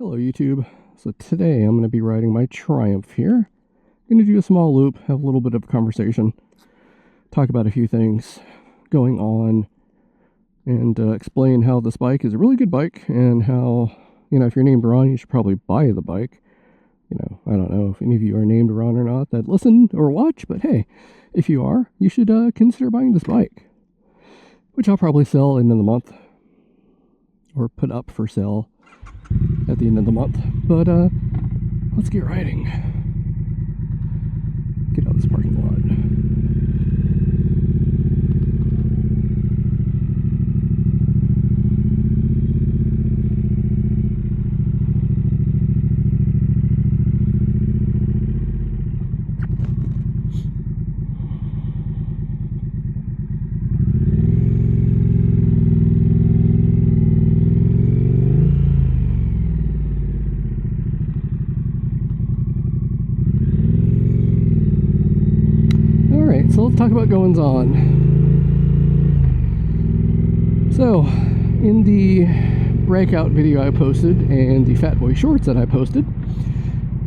Hello YouTube. So today I'm going to be riding my Triumph here. I'm going to do a small loop, have a little bit of a conversation, talk about a few things going on, and explain how this bike is a really good bike and how, if you're named Ron, you should probably buy the bike. I don't know if any of you are named Ron or not that listen or watch, but hey, if you are, you should consider buying this bike, which I'll probably sell in the month or put up for sale at the end of the month. But let's get riding. Get out of this parking lot. So let's talk about goings on. So, in the breakout video I posted and the Fat Boy Shorts that I posted,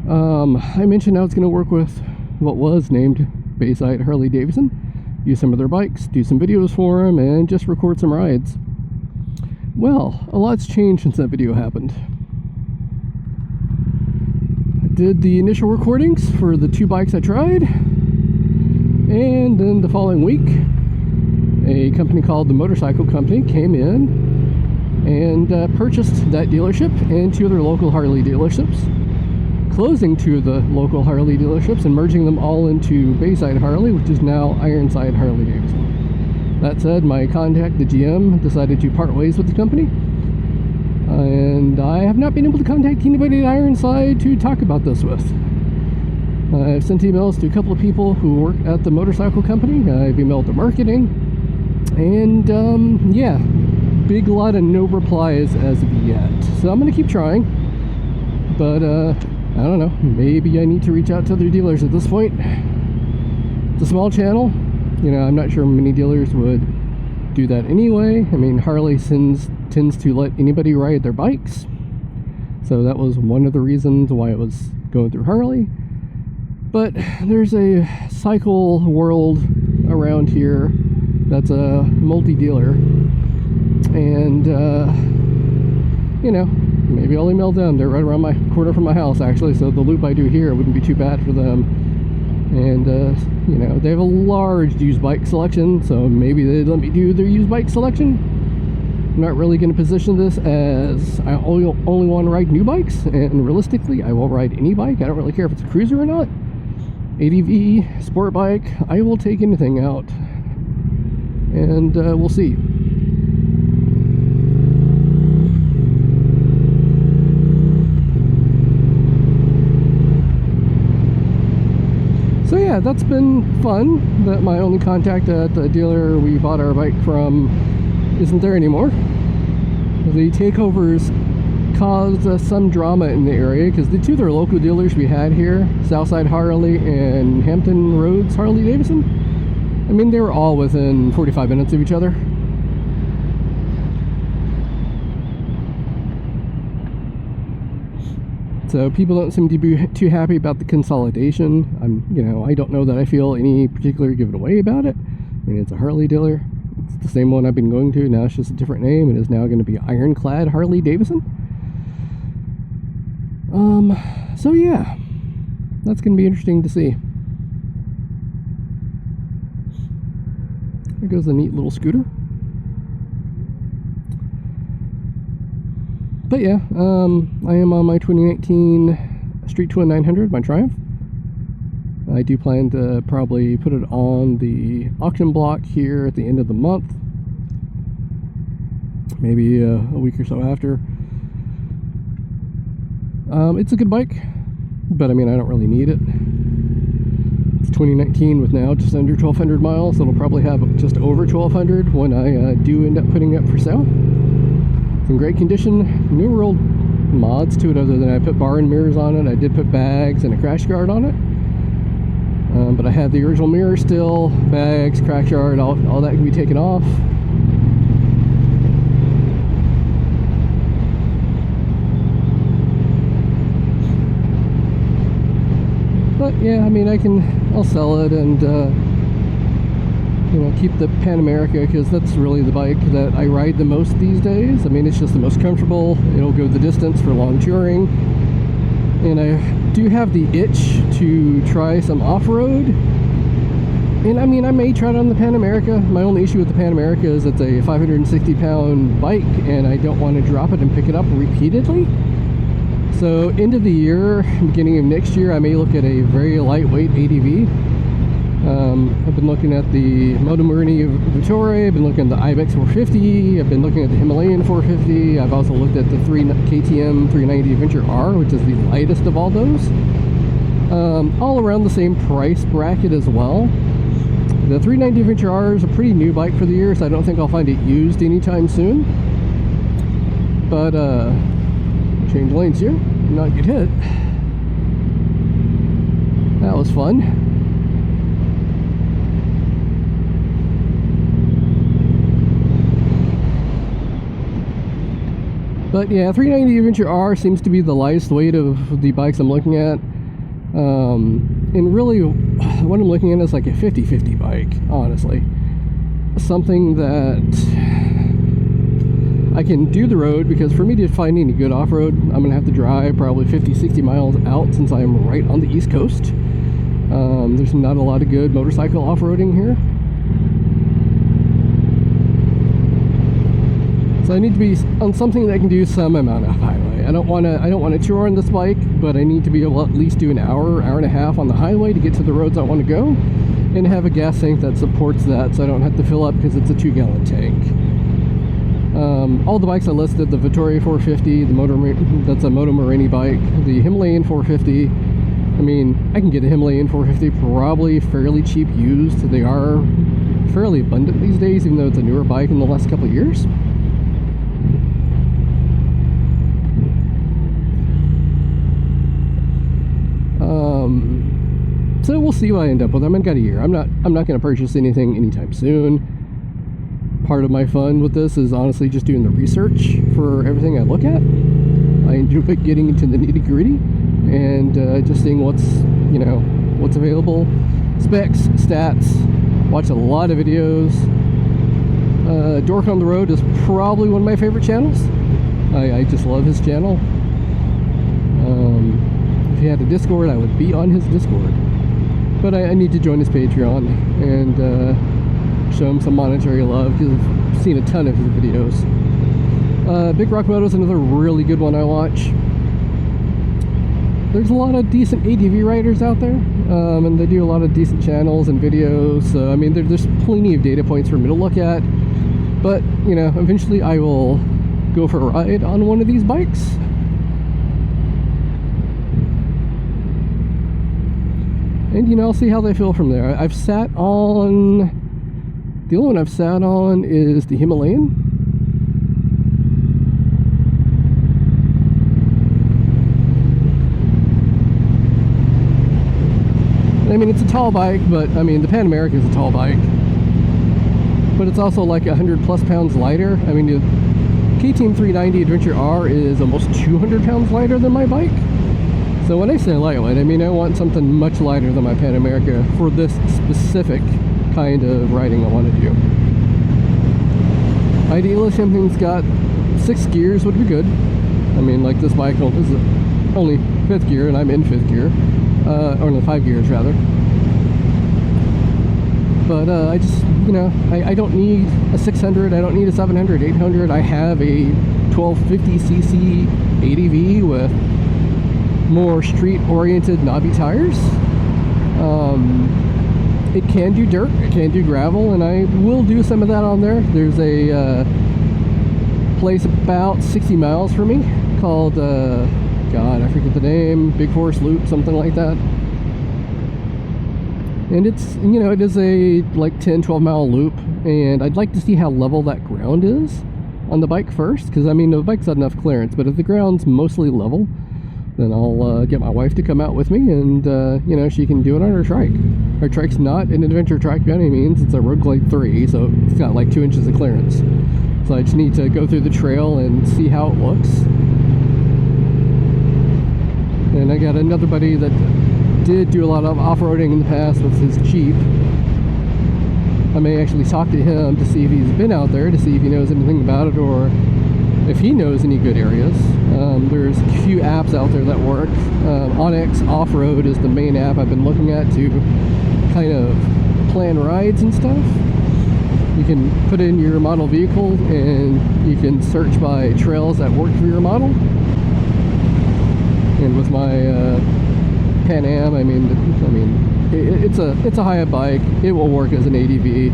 I mentioned I was going to work with what was named Bayside Harley Davidson, use some of their bikes, do some videos for them, and just record some rides. Well, a lot's changed since that video happened. I did the initial recordings for the two bikes I tried. And then the following week, a company called the Motorcycle Company came in and purchased that dealership and two other local Harley dealerships, closing two of the local Harley dealerships and merging them all into Bayside Harley, which is now Ironside Harley Davidson. That said, my contact, the GM, decided to part ways with the company, and I have not been able to contact anybody at Ironside to talk about this with. I've sent emails to a couple of people who work at the motorcycle company. I've emailed the marketing, and yeah, big lot of no replies as of yet. So I'm gonna keep trying, but I don't know, maybe I need to reach out to other dealers at this point. It's a small channel, I'm not sure many dealers would do that anyway. I mean, Harley tends to let anybody ride their bikes, so that was one of the reasons why it was going through Harley. But there's a cycle world around here that's a multi-dealer, and maybe I'll email them. They're right around my corner from my house, actually, so the loop I do here wouldn't be too bad for them. And they have a large used bike selection, so maybe they'd let me do their used bike selection. I'm not really going to position this as I only want to ride new bikes, and realistically I will ride any bike. I don't really care if it's a cruiser or not. ADV, sport bike, I will take anything out, and we'll see. So yeah, that's been fun. That my only contact at the dealer we bought our bike from isn't there anymore. The takeovers caused some drama in the area because the two other local dealers we had here, Southside Harley and Hampton Roads Harley Davidson, I mean, they were all within 45 minutes of each other. So people don't seem to be too happy about the consolidation. I don't know that I feel any particular give it away about it. I mean, it's a Harley dealer. It's the same one I've been going to. Now it's just a different name. It is now going to be Ironclad Harley Davidson. So yeah, that's going to be interesting to see. There goes a neat little scooter. But yeah, I am on my 2019 Street Twin 900, my Triumph. I do plan to probably put it on the auction block here at the end of the month. Maybe a week or so after. It's a good bike, but I mean, I don't really need it. It's 2019 with now just under 1,200 miles. It'll probably have just over 1,200 when I do end up putting it up for sale. It's in great condition. No real mods to it other than I put bar and mirrors on it. I did put bags and a crash guard on it. But I have the original mirror still, bags, crash guard, all that can be taken off. But yeah, I mean, I'll sell it and you know, keep the Pan America, because that's really the bike that I ride the most these days. I mean, it's just the most comfortable. It'll go the distance for long touring. And I do have the itch to try some off-road. And I mean, I may try it on the Pan America. My only issue with the Pan America is it's a 560-pound bike, and I don't want to drop it and pick it up repeatedly. So end of the year, beginning of next year, I may look at a very lightweight ADV. I've been looking at the Moto Morini Vittore, I've been looking at the Ibex 450, I've been looking at the Himalayan 450, I've also looked at the KTM 390 Adventure R, which is the lightest of all those. All around the same price bracket as well. The 390 Adventure R is a pretty new bike for the year, so I don't think I'll find it used anytime soon. But, change lanes here, not get hit. That was fun. But yeah, 390 Adventure R seems to be the lightest weight of the bikes I'm looking at. And really, what I'm looking at is like a 50-50 bike, honestly. Something that I can do the road, because for me to find any good off-road, I'm going to have to drive probably 50-60 miles out, since I am right on the East Coast. There's not a lot of good motorcycle off-roading here. So I need to be on something that can do some amount of highway. I don't want to tour on this bike, but I need to be able to at least do an hour and a half on the highway to get to the roads I want to go, and have a gas tank that supports that, so I don't have to fill up because it's a 2-gallon tank. All the bikes I listed, the Vittore 450, that's a Moto Morini bike, the Himalayan 450. I mean, I can get a Himalayan 450 probably fairly cheap used. They are fairly abundant these days, even though it's a newer bike in the last couple of years. So we'll see what I end up with. I've got a year. I'm not going to purchase anything anytime soon. Part of my fun with this is honestly just doing the research for everything I look at. I enjoy getting into the nitty-gritty and just seeing what's available, specs, stats. Watch a lot of videos. Dork on the Road is probably one of my favorite channels. I just love his channel. If he had a Discord, I would be on his Discord. But I need to join his Patreon and show him some monetary love, because I've seen a ton of his videos. Big Rock Moto is another really good one I watch. There's a lot of decent ADV riders out there, and they do a lot of decent channels and videos. So I mean, there's plenty of data points for me to look at. But you know, eventually I will go for a ride on one of these bikes. And you know, I'll see how they feel from there. I've sat on, the only one I've sat on is the Himalayan. I mean, it's a tall bike, but I mean, the Pan America is a tall bike. But it's also like 100 plus pounds lighter. I mean, the KTM 390 Adventure R is almost 200 pounds lighter than my bike. So when I say lightweight, I mean I want something much lighter than my Pan America for this specific kind of riding I want to do. Ideally, something's got 6 gears would be good. I mean, like this bike is only 5th gear, and I'm in 5th gear. Or no, 5 gears rather. But I just, you know, I don't need a 600, I don't need a 700, 800. I have a 1250cc ADV with more street-oriented knobby tires. It can do dirt, it can do gravel, and I will do some of that on there. There's a place about 60 miles from me called, God, I forget the name, Big Forest Loop, something like that. And it's, you know, it is a like 10-12 mile loop, and I'd like to see how level that ground is on the bike first, because I mean, the bike's got enough clearance, but if the ground's mostly level, then I'll get my wife to come out with me, and you know, she can do it on her trike. Her trike's not an adventure trike by any means. It's a Road Glide 3, so it's got like 2 inches of clearance. So I just need to go through the trail and see how it looks. And I got another buddy that did do a lot of off-roading in the past with his Jeep. I may actually talk to him to see if he's been out there, to see if he knows anything about it, or if he knows any good areas. There's a few apps out there that work. Onyx Off-Road is the main app I've been looking at to kind of plan rides and stuff. You can put in your model vehicle and you can search by trails that work for your model. And with my Pan Am, I mean, it's a high-up bike. It will work as an ADV.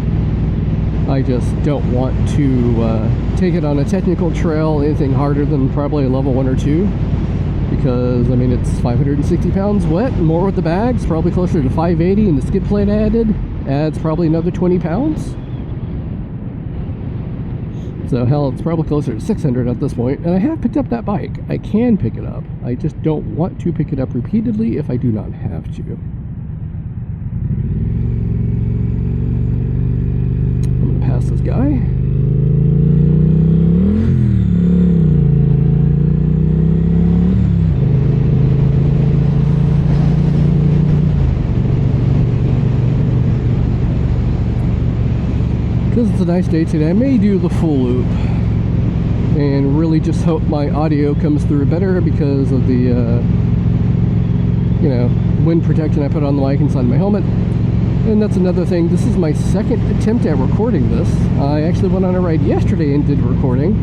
I just don't want to take it on a technical trail anything harder than probably a level 1 or 2, because I mean, it's 560 pounds wet, and more with the bags, probably closer to 580, and the skid plate added adds probably another 20 pounds. So hell, it's probably closer to 600 at this point. And I have picked up that bike. I can pick it up. I just don't want to pick it up repeatedly if I do not have to. I'm gonna pass this guy. Because it's a nice day today, I may do the full loop and really just hope my audio comes through better because of the wind protection I put on the mic inside my helmet. And that's another thing. This is my second attempt at recording this. I actually went on a ride yesterday and did recording,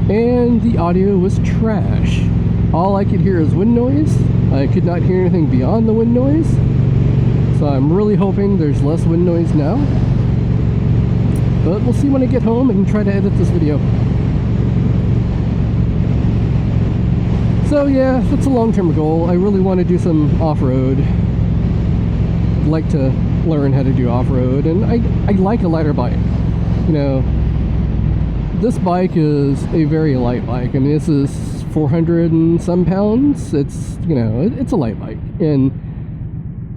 and the audio was trash. All I could hear is wind noise. I could not hear anything beyond the wind noise. So I'm really hoping there's less wind noise now. But we'll see when I get home and try to edit this video. So yeah, that's a long-term goal. I really want to do some off-road. I'd like to learn how to do off-road, and I like a lighter bike. You know, this bike is a very light bike. I mean, this is 400 and some pounds. It's, it's a light bike. And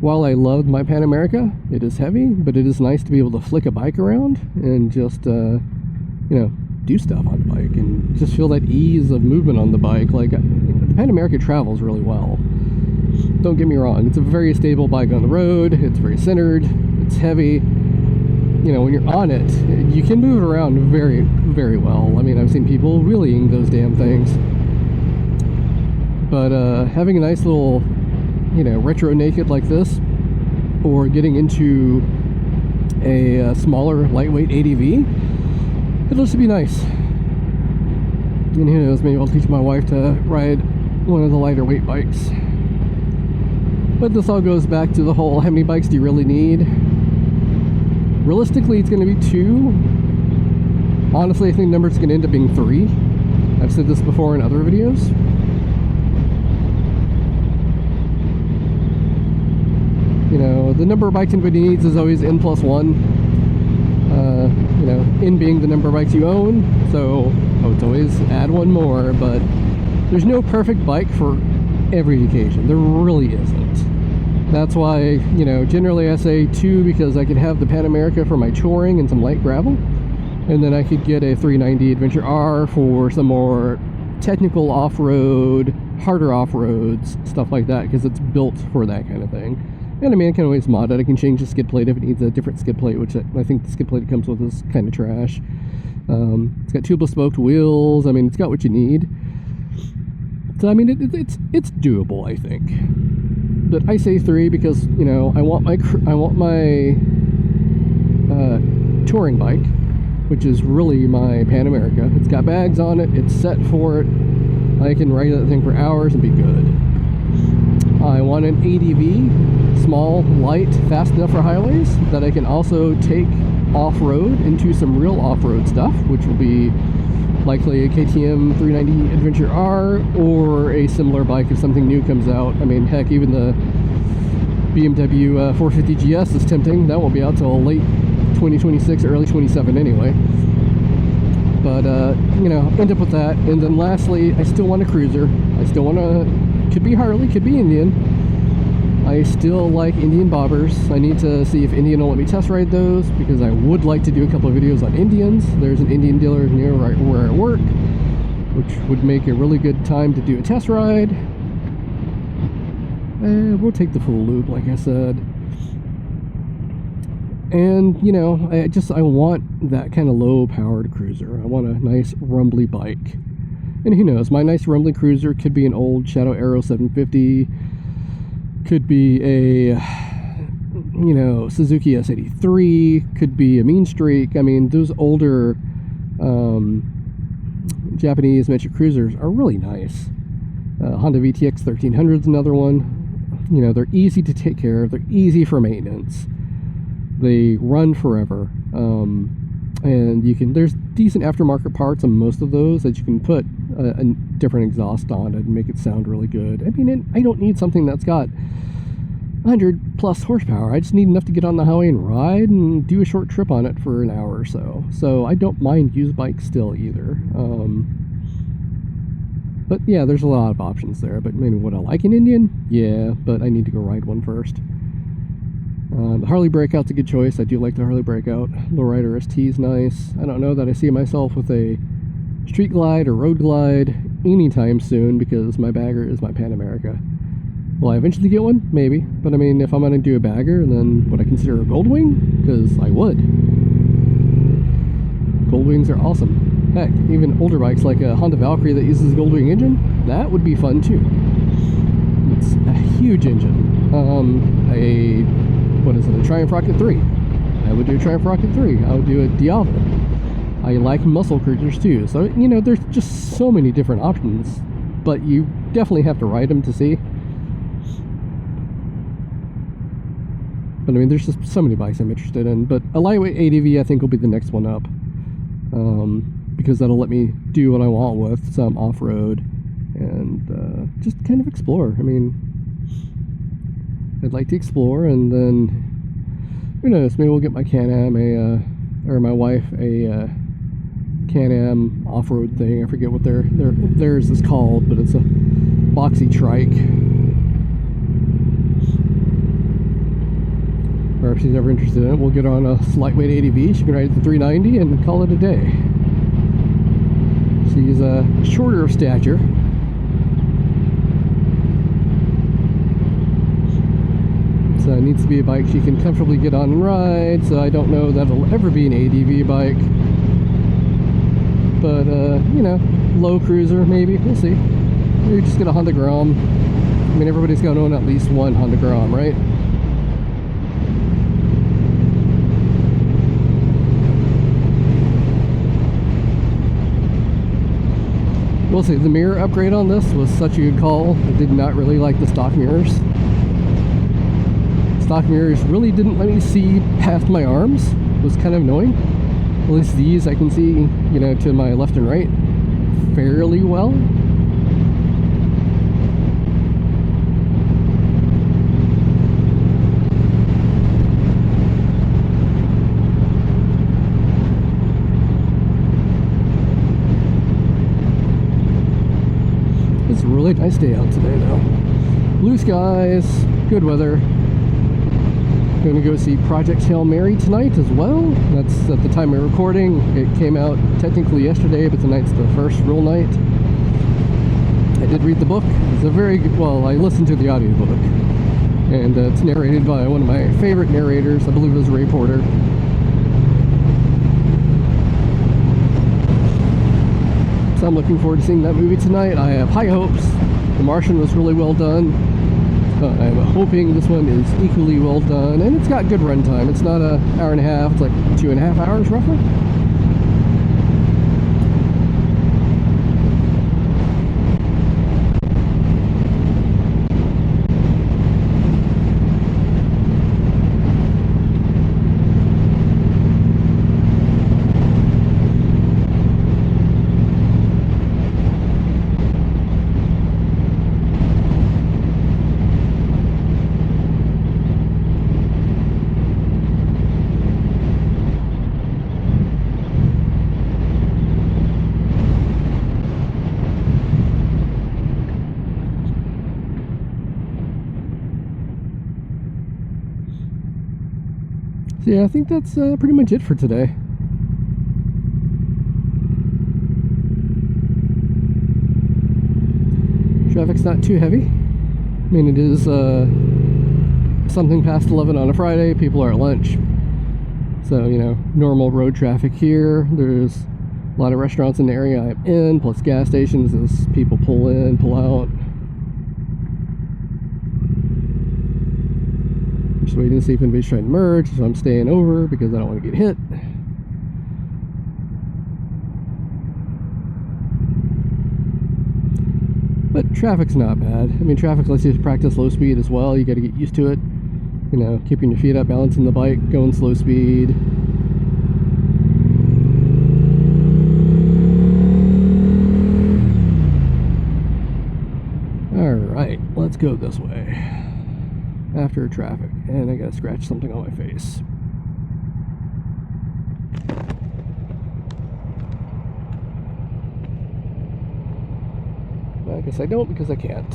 while I love my Pan America, it is heavy, but it is nice to be able to flick a bike around and just, do stuff on the bike and just feel that ease of movement on the bike. Like, the Pan America travels really well. Don't get me wrong, it's a very stable bike on the road. It's very centered. It's heavy. When you're on it, you can move it around very, very well. I mean, I've seen people wheeling those damn things. But having a nice little retro naked like this, or getting into a smaller lightweight ADV, it'll just be nice. And who knows, maybe I'll teach my wife to ride one of the lighter weight bikes. But this all goes back to the whole, how many bikes do you really need? Realistically, it's going to be 2. Honestly, I think the number's going to end up being 3. I've said this before in other videos. The number of bikes anybody needs is always N plus 1. N being the number of bikes you own, so I would always add one more, but there's no perfect bike for every occasion. There really isn't. That's why, generally I say 2, because I could have the Pan America for my touring and some light gravel, and then I could get a 390 Adventure R for some more technical off-road, harder off-roads, stuff like that, because it's built for that kind of thing. And I mean, I can always mod it. I can change the skid plate if it needs a different skid plate, which I think the skid plate it comes with is kind of trash. It's got tubeless spoked wheels. I mean, it's got what you need. So I mean, it's doable, I think. But I say 3 because I want my touring bike, which is really my Pan America. It's got bags on it. It's set for it. I can ride that thing for hours and be good. I want an ADV, small, light, fast enough for highways, that I can also take off-road into some real off-road stuff, which will be likely a KTM 390 Adventure R, or a similar bike if something new comes out. I mean, heck, even the BMW 450 GS is tempting. That won't be out till late 2026 or early 27 anyway. But, end up with that. And then lastly, I still want a cruiser. I still want to, could be Harley, could be Indian. I still like Indian bobbers. I need to see if Indian will let me test ride those, because I would like to do a couple of videos on Indians. There's an Indian dealer near where I work, which would make a really good time to do a test ride. We'll take the full loop, like I said. And, you know, I want that kind of low-powered cruiser. I want a nice rumbly bike. And who knows, my nice rumbly cruiser could be an old Shadow Aero 750, could be a, you know, Suzuki S83, could be a Mean Streak. I mean, those older Japanese metric cruisers are really nice. Honda VTX 1300 is another one. You know, they're easy to take care of, they're easy for maintenance, they run forever. And there's decent aftermarket parts on most of those that you can put a different exhaust on it and make it sound really good. I mean, I don't need something that's got 100 plus horsepower. I just need enough to get on the highway and ride and do a short trip on it for an hour or so. So I don't mind used bikes still either. But yeah, there's a lot of options there. But maybe would I like an Indian? Yeah, but I need to go ride one first. The Harley Breakout's a good choice. I do like the Harley Breakout. Lowrider ST is nice. I don't know that I see myself with a Street Glide or Road Glide anytime soon, because my bagger is my Pan America. Will I eventually get one? Maybe. But I mean, if I'm going to do a bagger, then would I consider a Goldwing? Because I would. Goldwings are awesome. Heck, even older bikes like a Honda Valkyrie that uses a Goldwing engine, that would be fun too. It's a huge engine. What is it, a Triumph Rocket 3. I would do a Triumph Rocket 3. I would do a Diablo. I like muscle cruisers too. So, you know, there's just so many different options, but you definitely have to ride them to see. But I mean, there's just so many bikes I'm interested in. But a lightweight ADV I think will be the next one up, because that'll let me do what I want with some off-road and just kind of explore. I mean, I'd like to explore, and then who knows, maybe we'll get my Can-Am or my wife a Can-Am off-road thing. I forget what theirs is called, but it's a boxy trike. Or if she's ever interested in it, we'll get her on a lightweight ADV. She can ride the 390 and call it a day. She's shorter of stature. So it needs to be a bike she can comfortably get on and ride. So I don't know that it'll ever be an ADV bike. But, you know, low cruiser maybe. We'll see. Maybe just get a Honda Grom. I mean, everybody's going to own at least one Honda Grom, right? We'll see. The mirror upgrade on this was such a good call. I did not really like the stock mirrors. Stock mirrors really didn't let me see past my arms. It was kind of annoying. At least these I can see, you know, to my left and right fairly well. It's a really nice day out today though. Blue skies, good weather. Going to go see Project Hail Mary tonight as well. That's at the time of recording. It came out technically yesterday, but tonight's the first real night. I did read the book. It's a very good, well, I listened to the audiobook. And it's narrated by one of my favorite narrators. I believe it was Ray Porter. So I'm looking forward to seeing that movie tonight. I have high hopes. The Martian was really well done. I'm hoping this one is equally well done, and it's got good runtime. It's not an hour and a half, it's like 2.5 hours roughly. So yeah, I think that's pretty much it for today. Traffic's not too heavy. mean, it is something past 11 on a Friday. People are at lunch. So, you know, normal road traffic here. There's a lot of restaurants in the area I'm in, plus gas stations as people pull in, pull out. I'm just waiting to see if anybody's trying to merge, so I'm staying over because I don't want to get hit. But traffic's not bad. I mean, traffic lets you practice low speed as well. You got to get used to it. You know, keeping your feet up, balancing the bike, going slow speed. Alright, let's go this way. After traffic. And I gotta scratch something on my face. I guess I don't because I can't.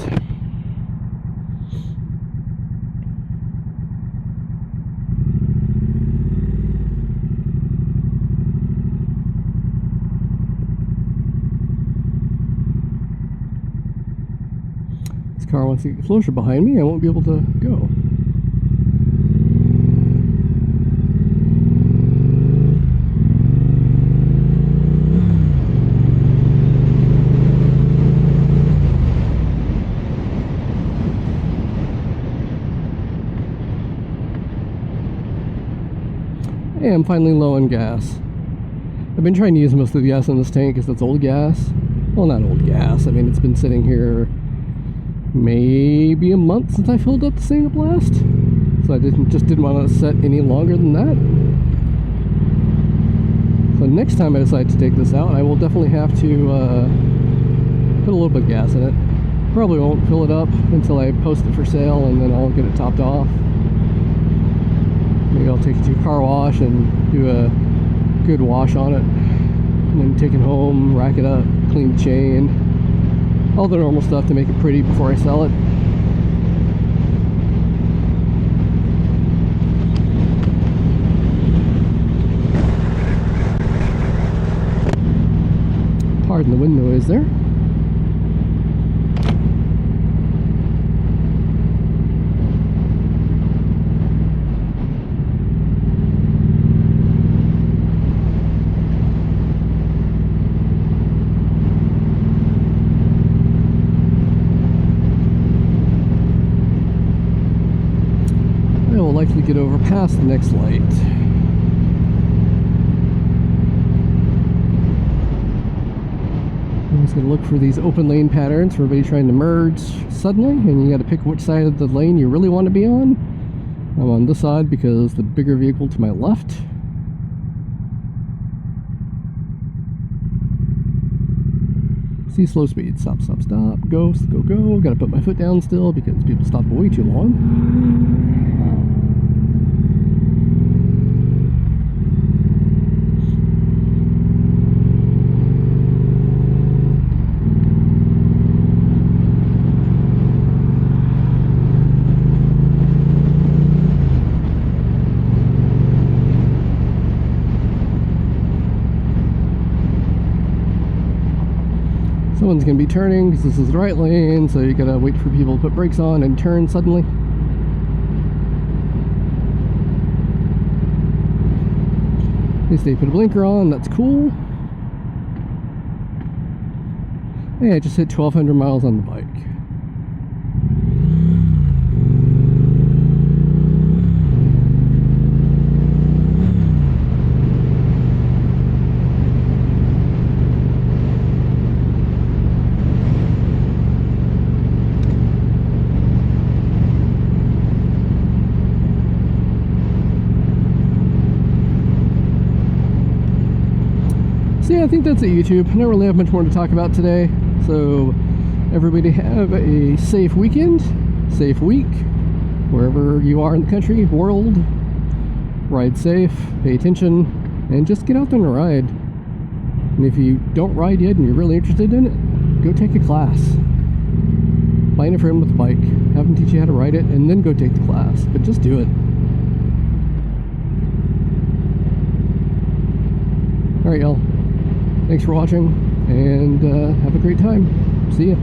This car wants to get closer behind me. I won't be able to go. Hey, I'm finally low on gas. I've been trying to use most of the gas in this tank because it's old gas. Well, not old gas. I mean, it's been sitting here maybe a month since I filled up the single blast. So I didn't want to set any longer than that. So next time I decide to take this out, I will definitely have to put a little bit of gas in it. Probably won't fill it up until I post it for sale, and then I'll get it topped off. Maybe I'll take it to a car wash and do a good wash on it, and then take it home, rack it up, clean the chain, all the normal stuff to make it pretty before I sell it. Pardon the wind noise there. Likely get over past the next light. I'm just going to look for these open lane patterns for everybody trying to merge suddenly, and you got to pick which side of the lane you really want to be on. I'm on this side because the bigger vehicle to my left. See, slow speed, stop, stop, stop, go, go, go. Got to put my foot down still because people stop way too long. Someone's going to be turning because this is the right lane, so you got to wait for people to put brakes on and turn suddenly. At least they put a blinker on, that's cool. Hey, I just hit 1,200 miles on the bike. So yeah, I think that's it, YouTube. I don't really have much more to talk about today. So everybody have a safe weekend, safe week, wherever you are in the country, world. Ride safe, pay attention, and just get out there and ride. And if you don't ride yet and you're really interested in it, go take a class. Find a friend with a bike, have them teach you how to ride it, and then go take the class. But just do it. Alright, y'all. Thanks for watching, and have a great time. See ya.